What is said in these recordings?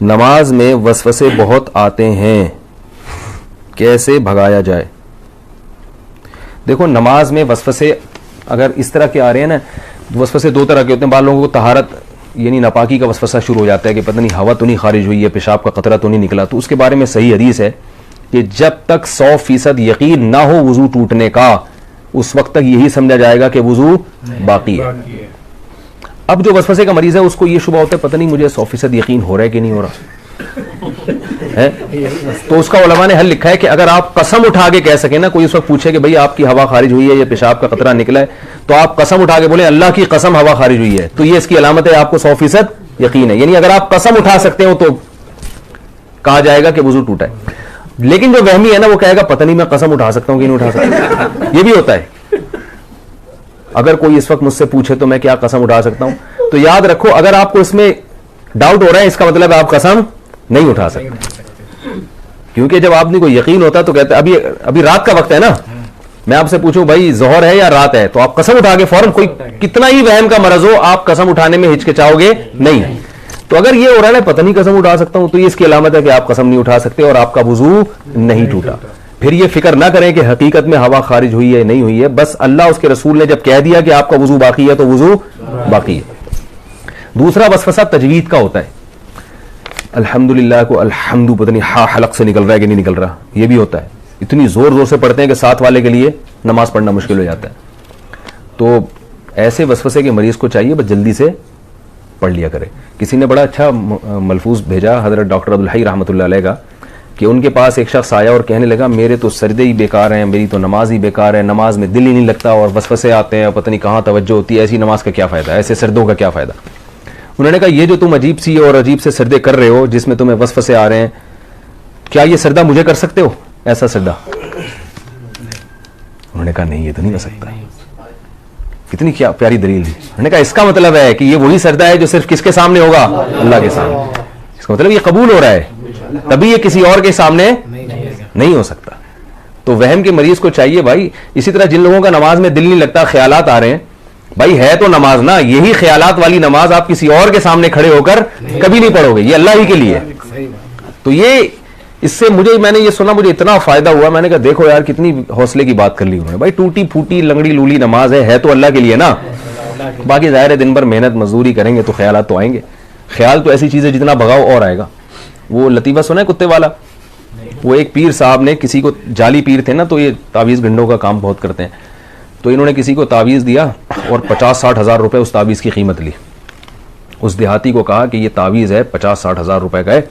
नमाज में वसवसे बहुत आते हैं, कैसे भगाया जाए? देखो, नमाज में वसवसे अगर इस तरह के आ रहे हैं ना, वसवसे दो तरह के होते हैं। बाद लोगों को तहारत यानी नापाकी का वसवसा शुरू हो जाता है कि पता नहीं हवा तो नहीं खारिज हुई है, पेशाब का कतरा तो नहीं निकला। तो उसके बारे में सही हदीस है कि जब तक 100% यकीन ना हो वजू टूटने का, उस वक्त तक यही समझा जाएगा कि वजू बाकी है। अब जो वसवसे का मरीज है उसको ये शुबा होता है पता नहीं मुझे 100% यकीन हो रहा है कि नहीं हो रहा है, तो उसका उलमा ने हल लिखा है कि अगर आप कसम उठा के कह सके ना, कोई उस वक्त पूछे कि भाई आपकी हवा खारिज हुई है या पेशाब का कतरा निकला है, तो आप कसम उठा के बोले अल्लाह की कसम हवा खारिज हुई है, तो ये इसकी अलामत है आपको 100% यकीन है। यानी अगर आप कसम उठा सकते हो तो कहा जाएगा कि वजू टूटा है। लेकिन जो वहमी है ना वो कहेगा पता नहीं मैं कसम उठा सकता हूं कि नहीं उठा सकता। ये भी होता है। अगर कोई इस वक्त मुझसे पूछे तो मैं क्या कसम उठा सकता हूं, तो याद रखो अगर आपको इसमें डाउट हो रहा है इसका मतलब है आप कसम नहीं उठा सकते। क्योंकि जब आदमी को यकीन होता है तो कहते अभी अभी रात का वक्त है ना, मैं आपसे पूछूं भाई जोहर है या रात है, तो आप कसम उठा के फौरन, कोई कितना ही वहम का मरज हो, आप कसम उठाने में हिचकिचाओगे नहीं। तो अगर ये हो रहा है पता नहीं कसम उठा सकता हूं, तो ये इसकी अलामत है कि आप कसम नहीं उठा सकते और आपका वजू नहीं टूटा। फिर ये फिक्र ना करें कि हकीकत में हवा खारिज हुई है नहीं हुई है, बस अल्लाह उसके रसूल ने जब कह दिया कि आपका वजू बाकी है तो वजू बाकी है। दूसरा वसवसा तजवीद का होता है। अल्हम्दुलिल्लाह को अल्हम्दु पता नहीं हा हलक से निकल रहा है कि नहीं निकल रहा, ये भी होता है। इतनी जोर जोर से पढ़ते हैं कि साथ वाले के लिए नमाज पढ़ना मुश्किल हो जाता है। तो ऐसे वसवसे के मरीज को चाहिए बस जल्दी से पढ़ लिया करे। किसी ने बड़ा अच्छा मलफूज भेजा हजरत डॉक्टर अब्दुल हई रहमतुल्लाह अलैह का, कि उनके पास एक शख्स आया और कहने लगा मेरे तो सजदे ही बेकार हैं, मेरी तो नमाज ही बेकार है, नमाज में दिल ही नहीं लगता और वसवसे आते हैं, पता नहीं कहाँ तवज्जो होती है, ऐसी नमाज का क्या फ़ायदा, ऐसे सजदों का क्या फ़ायदा। उन्होंने कहा ये जो तुम अजीब सी और अजीब से सजदे कर रहे हो जिसमें तुम्हें वसवसे आ रहे हैं, क्या ये सजदा मुझे कर सकते हो ऐसा सजदा? उन्होंने कहा नहीं ये तो नहीं कर सकता। कितनी क्या प्यारी दलील दी। उन्होंने कहा इसका मतलब है कि ये वही सजदा है जो सिर्फ किसके सामने होगा? अल्लाह के सामने। इसका मतलब ये कबूल हो रहा है, तभी ये किसी और के सामने नहीं हो सकता। तो वहम के मरीज को चाहिए भाई, इसी तरह जिन लोगों का नमाज में दिल नहीं लगता, ख्यालात आ रहे हैं, भाई है तो नमाज ना, यही ख्यालात वाली नमाज आप किसी और के सामने खड़े होकर कभी नहीं पढ़ोगे, ये अल्लाह ही के लिए। तो ये इससे मैंने ये सुना, मुझे इतना फायदा हुआ। मैंने कहा देखो यार कितनी हौसले की बात कर ली उन्होंने। भाई टूटी फूटी लंगड़ी लूली नमाज है तो अल्लाह के लिए ना, बाकी जाहिर है दिन भर मेहनत मजदूरी करेंगे तो ख्यालात तो आएंगे। ख्याल तो ऐसी चीज है जितना भगाओ और आएगा। वो लतीफा सुना है कुत्ते वाला? वो एक पीर साहब ने किसी को, जाली पीर थे ना, तो ये तावीज़ गंडों का काम बहुत करते हैं, तो इन्होंने किसी को तावीज़ दिया और 50-60 हज़ार रुपए उस तावीज़ की कीमत ली। उस देहाती को कहा कि ये तावीज़ है 50-60 हज़ार रुपए का है,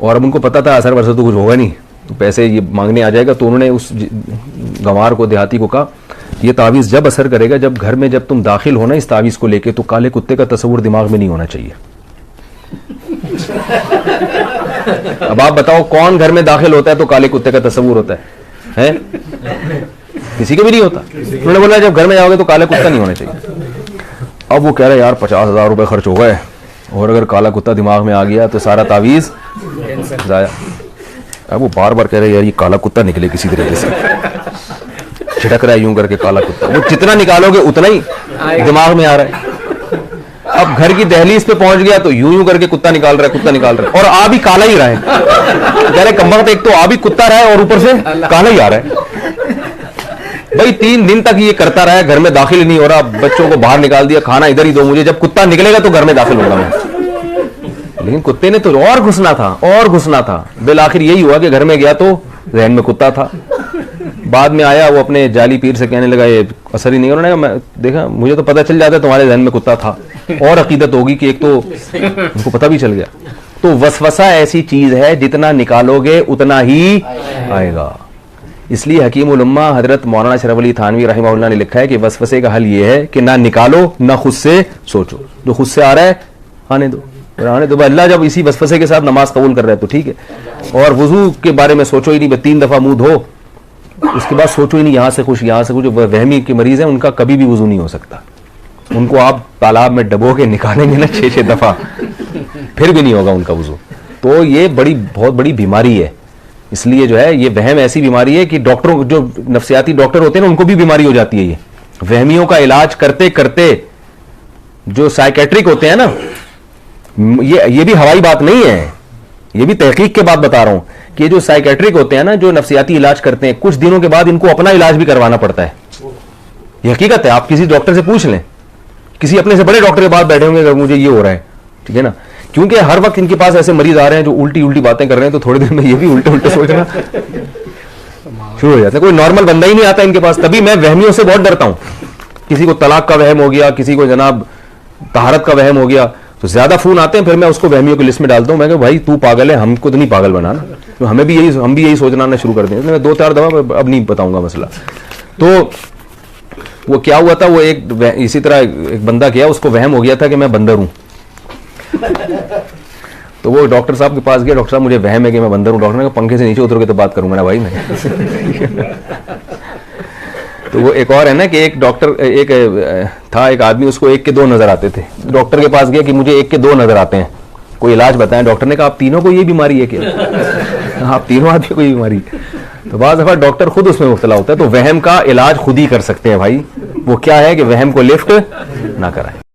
और अब उनको पता था असर वरसर तो कुछ होगा नहीं, तो पैसे ये मांगने आ जाएगा। तो उन्होंने उस गंवार को, देहाती को कहा ये तावीज़ जब असर करेगा, जब घर में जब तुम दाखिल होना इस तावीज़ को लेके, तो काले कुत्ते का तस्वुर दिमाग में नहीं होना चाहिए। अब आप बताओ कौन घर में दाखिल होता है तो काले कुत्ते का तस्वुर होता है? किसी के भी नहीं होता। उन्होंने बोला जब घर में जाओगे तो काला कुत्ता नहीं होना चाहिए। अब वो कह रहे यार 50 हज़ार रुपए खर्च हो गए और अगर काला कुत्ता दिमाग में आ गया तो सारा तावीज़ जाया। अब वो बार बार कह रहे यार ये काला कुत्ता निकले किसी तरीके से, छिटक रहा है यूं करके काला कुत्ता। वो जितना निकालोगे उतना ही दिमाग में आ रहा है। अब घर की दहलीज पे पहुंच गया तो यूं यूं करके कुत्ता निकाल रहा है, कुत्ता निकाल रहा है, और आ भी काला ही रहा है। कह रहे कमबख्त, एक तो आ भी कुत्ता रहा है और ऊपर से काला ही आ रहा है। भाई 3 दिन तक ये करता रहा, घर में दाखिल नहीं हो रहा, बच्चों को बाहर निकाल दिया, खाना इधर ही दो मुझे, जब कुत्ता निकलेगा तो घर में दाखिल होगा मैं। लेकिन कुत्ते ने तो और घुसना था और घुसना था। बिल आखिर यही हुआ कि घर में गया तो जहन में कुत्ता था। बाद में आया वो अपने जाली पीर से कहने लगा ये असर ही नहीं। उन्होंने मैं देखा, मुझे तो पता चल जाता है तुम्हारे जहन में कुत्ता था, और अकीदत होगी कि एक तो उनको पता भी चल गया। तो वसवसा ऐसी चीज है जितना निकालोगे उतना ही आएगा। इसलिए हकीमुल उम्मा हजरत मौलाना शरफ अली थानवी रहमहुल्लाह ने लिखा है कि वसवसे का हल ये है कि ना निकालो ना खुद से सोचो, जो खुद से आ रहा है आने दो, आने दो। अल्लाह जब इसी वसवसे के साथ नमाज कबूल कर रहा है तो ठीक है। और वजू के बारे में सोचो ही नहीं, 3 दफा मुंह धो, उसके बाद सोचो ही नहीं यहाँ से कुछ यहाँ से कुछ। वहमी के मरीज हैं उनका कभी भी वजू नहीं हो सकता, उनको आप तालाब में डबो के निकालेंगे ना 6-6 दफा, फिर भी नहीं होगा उनका वजू। तो ये बहुत बड़ी बीमारी है। इसलिए जो है ये वहम ऐसी बीमारी है कि डॉक्टरों, जो नफ्सियाती डॉक्टर होते हैं ना, उनको भी बीमारी हो जाती है। ये वहमियों का इलाज करते करते जो साइकेट्रिक होते हैं ना, ये भी हवाई बात नहीं है, ये भी तहकीक के बाद बता रहा हूं कि जो साइकेट्रिक होते हैं ना, जो नफ्सियाती इलाज करते हैं, कुछ दिनों के बाद इनको अपना इलाज भी करवाना पड़ता है। ये हकीकत है, आप किसी डॉक्टर से पूछ लें, किसी अपने से बड़े डॉक्टर के पास बैठे होंगे अगर मुझे ये हो रहा है, ठीक है ना, क्योंकि हर वक्त इनके पास ऐसे मरीज आ रहे हैं जो उल्टी उल्टी बातें कर रहे हैं, तो थोड़ी देर में ये भी उल्टे उल्टे सोचना शुरू हो जाता है। कोई नॉर्मल बंदा ही नहीं आता इनके पास। तभी मैं वहमियों से बहुत डरता हूं। किसी को तलाक का वहम हो गया, किसी को जनाब तहारत का वहम हो गया, तो ज्यादा फोन आते हैं, फिर मैं उसको वहमियों की लिस्ट में डालता हूं। मैं भाई तू पागल है, हमको तो नहीं पागल बनाना, तो हम भी यही सोचना शुरू कर दें। मैं 2-4 दफा अब नहीं बताऊंगा मसला। तो वो क्या हुआ था, वो इसी तरह एक बंदा गया, उसको वहम हो गया था कि मैं बंदर हूं। तो वो डॉक्टर साहब के पास गया, डॉक्टर साहब मुझे वहम है कि मैं बंदर हूं। डॉक्टर ने कहा पंखे से नीचे उतर के तो बात करूंगा ना भाई मैं। तो वो एक और है ना कि एक डॉक्टर, एक आदमी, उसको 1 के 2 नजर आते थे। डॉक्टर के पास गया कि मुझे 1 के 2 नजर आते हैं, कोई इलाज बताएं। डॉक्टर ने कहा आप तीनों को ये बीमारी है क्या? आप तीनों आदमी को ये बीमारी। तो बाज़ दफा डॉक्टर खुद उसमें मुब्तला होता है। तो वहम का इलाज खुद ही कर सकते हैं भाई। वो क्या है कि वहम को लिफ्ट ना कराएं।